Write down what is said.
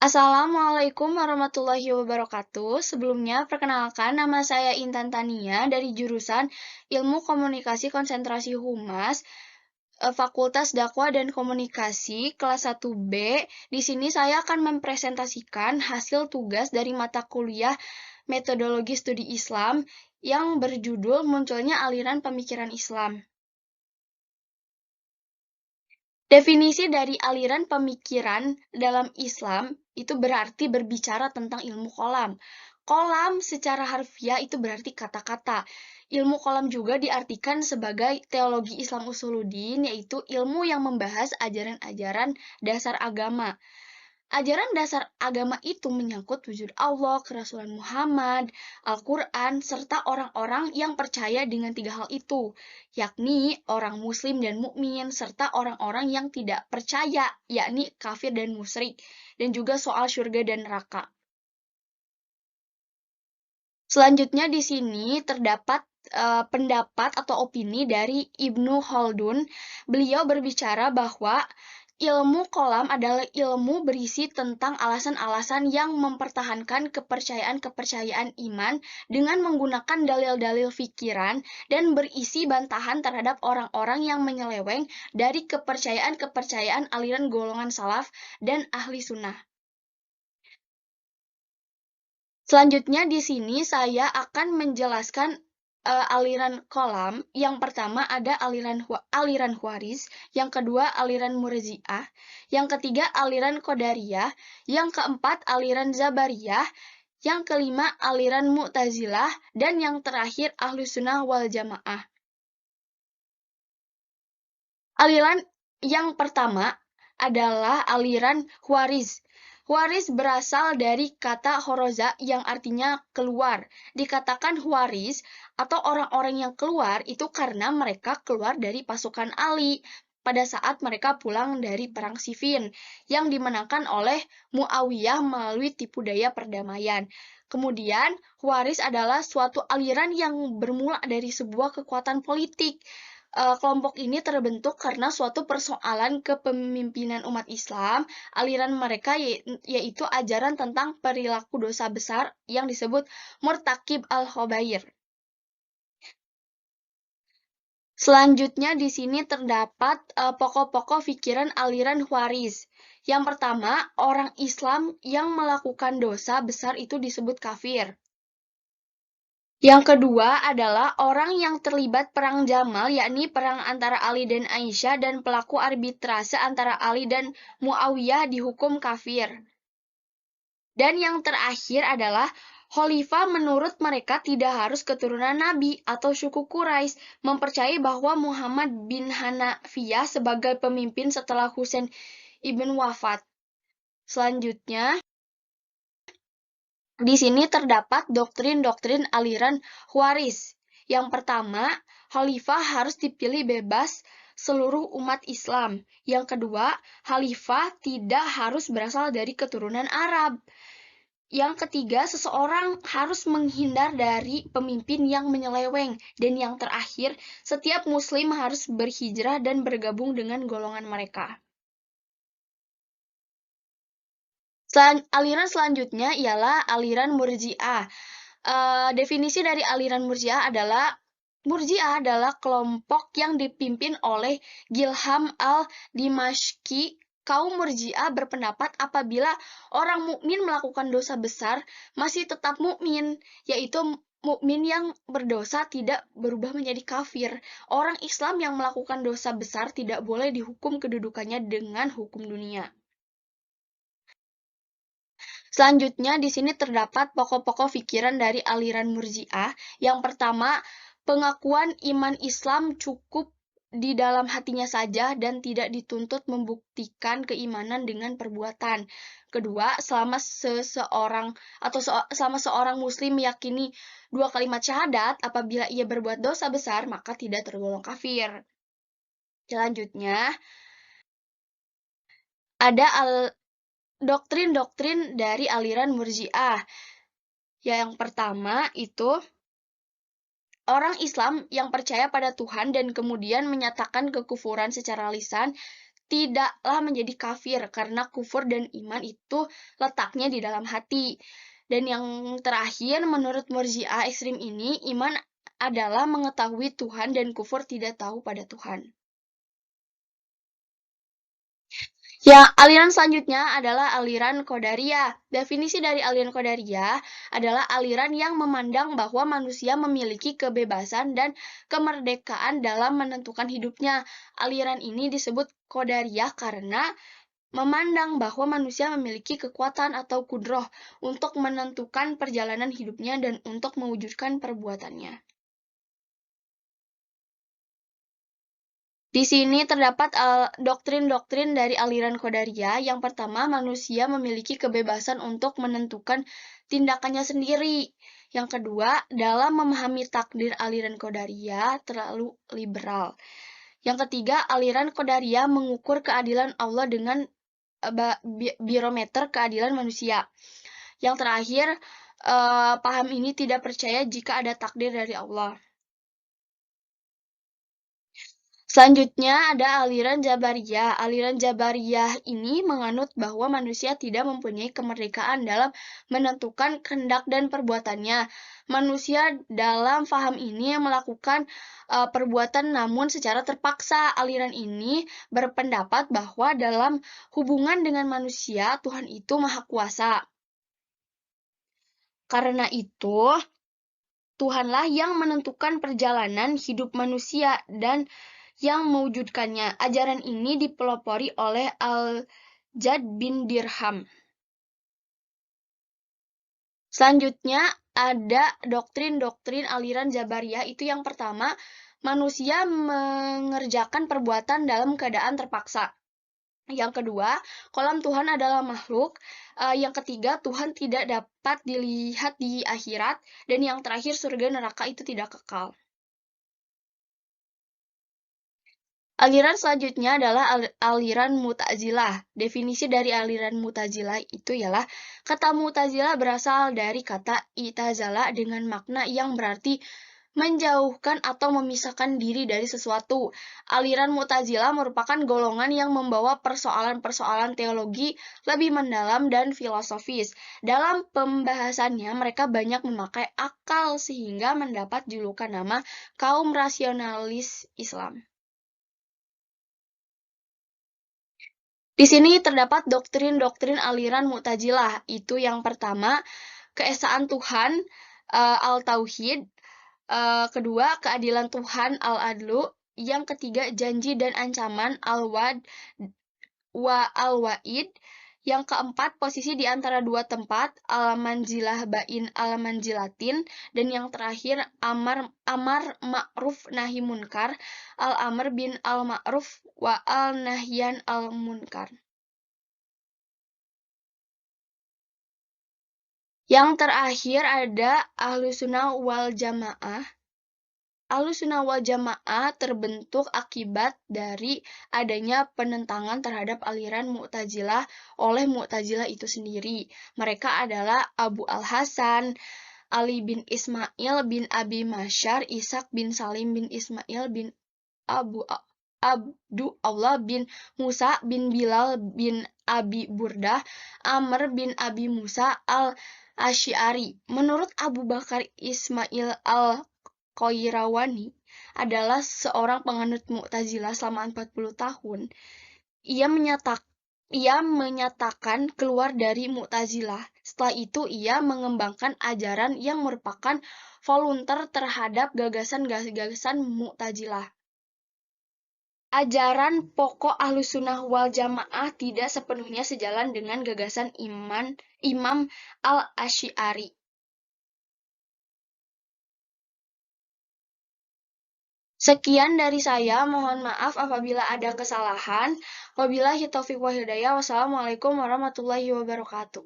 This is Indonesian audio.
Assalamualaikum warahmatullahi wabarakatuh. Sebelumnya, perkenalkan nama saya Intan Tania dari jurusan Ilmu Komunikasi Konsentrasi Humas, Fakultas Dakwah dan Komunikasi, kelas 1B. Di sini saya akan mempresentasikan hasil tugas dari mata kuliah Metodologi Studi Islam yang berjudul Munculnya Aliran Pemikiran Islam. Definisi dari aliran pemikiran dalam Islam itu berarti berbicara tentang ilmu kolam. Kolam secara harfiah itu berarti kata-kata. Ilmu kolam juga diartikan sebagai teologi Islam Usuluddin, yaitu ilmu yang membahas ajaran-ajaran dasar agama. Ajaran dasar agama itu menyangkut wujud Allah, kerasulan Muhammad, Al-Quran, serta orang-orang yang percaya dengan tiga hal itu, yakni orang muslim dan mukmin, serta orang-orang yang tidak percaya, yakni kafir dan musyrik, dan juga soal surga dan neraka. Selanjutnya di sini terdapat pendapat atau opini dari Ibnu Khaldun. Beliau berbicara bahwa ilmu kolam adalah ilmu berisi tentang alasan-alasan yang mempertahankan kepercayaan-kepercayaan iman dengan menggunakan dalil-dalil fikiran dan berisi bantahan terhadap orang-orang yang menyeleweng dari kepercayaan-kepercayaan aliran golongan salaf dan ahli sunnah. Selanjutnya di sini saya akan menjelaskan aliran kolam. Yang pertama ada aliran Khawarij, yang kedua aliran Murji'ah, yang ketiga aliran Qadariyah, yang keempat aliran Zabariyah, yang kelima aliran Mu'tazilah, dan yang terakhir Ahlus Sunnah wal Jamaah. Aliran yang pertama adalah aliran Khawarij. Khawarij berasal dari kata khoroza yang artinya keluar. Dikatakan Khawarij atau orang-orang yang keluar itu karena mereka keluar dari pasukan Ali pada saat mereka pulang dari perang Siffin yang dimenangkan oleh Muawiyah melalui tipu daya perdamaian. Kemudian, Khawarij adalah suatu aliran yang bermula dari sebuah kekuatan politik. Kelompok ini terbentuk karena suatu persoalan kepemimpinan umat Islam. Aliran mereka yaitu ajaran tentang perilaku dosa besar yang disebut murtakib al-khobair. Selanjutnya di sini terdapat pokok-pokok pikiran aliran Khawarij. Yang pertama, orang Islam yang melakukan dosa besar itu disebut kafir. Yang kedua adalah orang yang terlibat perang Jamal, yakni perang antara Ali dan Aisyah, dan pelaku arbitrase antara Ali dan Muawiyah dihukum kafir. Dan yang terakhir adalah khalifah menurut mereka tidak harus keturunan Nabi atau suku Quraisy, mempercayai bahwa Muhammad bin Hanafiyah sebagai pemimpin setelah Husain ibn wafat. Selanjutnya, di sini terdapat doktrin-doktrin aliran Khawarij. Yang pertama, khalifah harus dipilih bebas seluruh umat Islam. Yang kedua, khalifah tidak harus berasal dari keturunan Arab. Yang ketiga, seseorang harus menghindar dari pemimpin yang menyeleweng. Dan yang terakhir, setiap muslim harus berhijrah dan bergabung dengan golongan mereka. Aliran selanjutnya ialah aliran Murji'ah. Definisi dari aliran Murji'ah adalah kelompok yang dipimpin oleh Gilham al-Dimashqi. Kaum Murji'ah berpendapat apabila orang mukmin melakukan dosa besar masih tetap mukmin, yaitu mukmin yang berdosa tidak berubah menjadi kafir. Orang Islam yang melakukan dosa besar tidak boleh dihukum kedudukannya dengan hukum dunia. Selanjutnya, di sini terdapat pokok-pokok pikiran dari aliran Murji'ah. Yang pertama, pengakuan iman Islam cukup di dalam hatinya saja dan tidak dituntut membuktikan keimanan dengan perbuatan. Kedua, selama seorang muslim meyakini dua kalimat syahadat, apabila ia berbuat dosa besar, maka tidak tergolong kafir. Selanjutnya, ada doktrin-doktrin dari aliran Murji'ah. Yang pertama itu orang Islam yang percaya pada Tuhan dan kemudian menyatakan kekufuran secara lisan tidaklah menjadi kafir karena kufur dan iman itu letaknya di dalam hati. Dan yang terakhir, menurut Murji'ah ekstrim ini, iman adalah mengetahui Tuhan dan kufur tidak tahu pada Tuhan. Ya, aliran selanjutnya adalah aliran Qadariyah. Definisi dari aliran Qadariyah adalah aliran yang memandang bahwa manusia memiliki kebebasan dan kemerdekaan dalam menentukan hidupnya. Aliran ini disebut Qadariyah karena memandang bahwa manusia memiliki kekuatan atau kudroh untuk menentukan perjalanan hidupnya dan untuk mewujudkan perbuatannya. Di sini terdapat doktrin-doktrin dari aliran Qadariyah. Yang pertama, manusia memiliki kebebasan untuk menentukan tindakannya sendiri. Yang kedua, dalam memahami takdir aliran Qadariyah terlalu liberal. Yang ketiga, aliran Qadariyah mengukur keadilan Allah dengan barometer keadilan manusia. Yang terakhir, paham ini tidak percaya jika ada takdir dari Allah. Selanjutnya ada aliran Jabariyah. Aliran Jabariyah ini menganut bahwa manusia tidak mempunyai kemerdekaan dalam menentukan kehendak dan perbuatannya. Manusia dalam faham ini melakukan perbuatan namun secara terpaksa. Aliran ini berpendapat bahwa dalam hubungan dengan manusia, Tuhan itu Maha Kuasa. Karena itu, Tuhanlah yang menentukan perjalanan hidup manusia dan yang mewujudkannya. Ajaran ini dipelopori oleh Al-Jad bin Dirham. Selanjutnya ada doktrin-doktrin aliran Jabariyah. Itu yang pertama, manusia mengerjakan perbuatan dalam keadaan terpaksa. Yang kedua, kolam Tuhan adalah makhluk. Yang ketiga, Tuhan tidak dapat dilihat di akhirat. Dan yang terakhir, surga neraka itu tidak kekal. Aliran selanjutnya adalah aliran Mu'tazilah. Definisi dari aliran Mu'tazilah itu ialah kata Mu'tazilah berasal dari kata itazala dengan makna yang berarti menjauhkan atau memisahkan diri dari sesuatu. Aliran Mu'tazilah merupakan golongan yang membawa persoalan-persoalan teologi lebih mendalam dan filosofis. Dalam pembahasannya, mereka banyak memakai akal sehingga mendapat julukan nama kaum rasionalis Islam. Di sini terdapat doktrin-doktrin aliran Mu'tazilah. Itu yang pertama, keesaan Tuhan, al-Tauhid. Kedua, keadilan Tuhan, al-Adlu. Yang ketiga, janji dan ancaman, al-Wa'd wa al-Wa'id. Yang keempat, posisi di antara dua tempat, al-manzilah bain al-manzilatin. Dan yang terakhir, amar ma'ruf nahi munkar, al-amr bin al-ma'ruf wa al-nahyan al-munkar. Yang terakhir ada Ahlussunnah wal Jamaah. Ahlussunnah wal Jamaah terbentuk akibat dari adanya penentangan terhadap aliran Mu'tazilah oleh Mu'tazilah itu sendiri. Mereka adalah Abu al-Hasan, Ali bin Ismail bin Abi Masyar, Ishaq bin Salim bin Ismail bin Abdu Allah bin Musa bin Bilal bin Abi Burdah, Amr bin Abi Musa al-Asy'ari. Menurut Abu Bakar Ismail al-Qayrawani adalah seorang penganut Mu'tazilah selama 40 tahun. Ia menyatakan keluar dari Mu'tazilah. Setelah itu ia mengembangkan ajaran yang merupakan volunteer terhadap gagasan-gagasan Mu'tazilah. Ajaran pokok Ahlussunnah wal Jamaah tidak sepenuhnya sejalan dengan gagasan Imam al-Asy'ari. Sekian dari saya, mohon maaf apabila ada kesalahan. Wabillahi taufiq wal hidayah. Wassalamualaikum warahmatullahi wabarakatuh.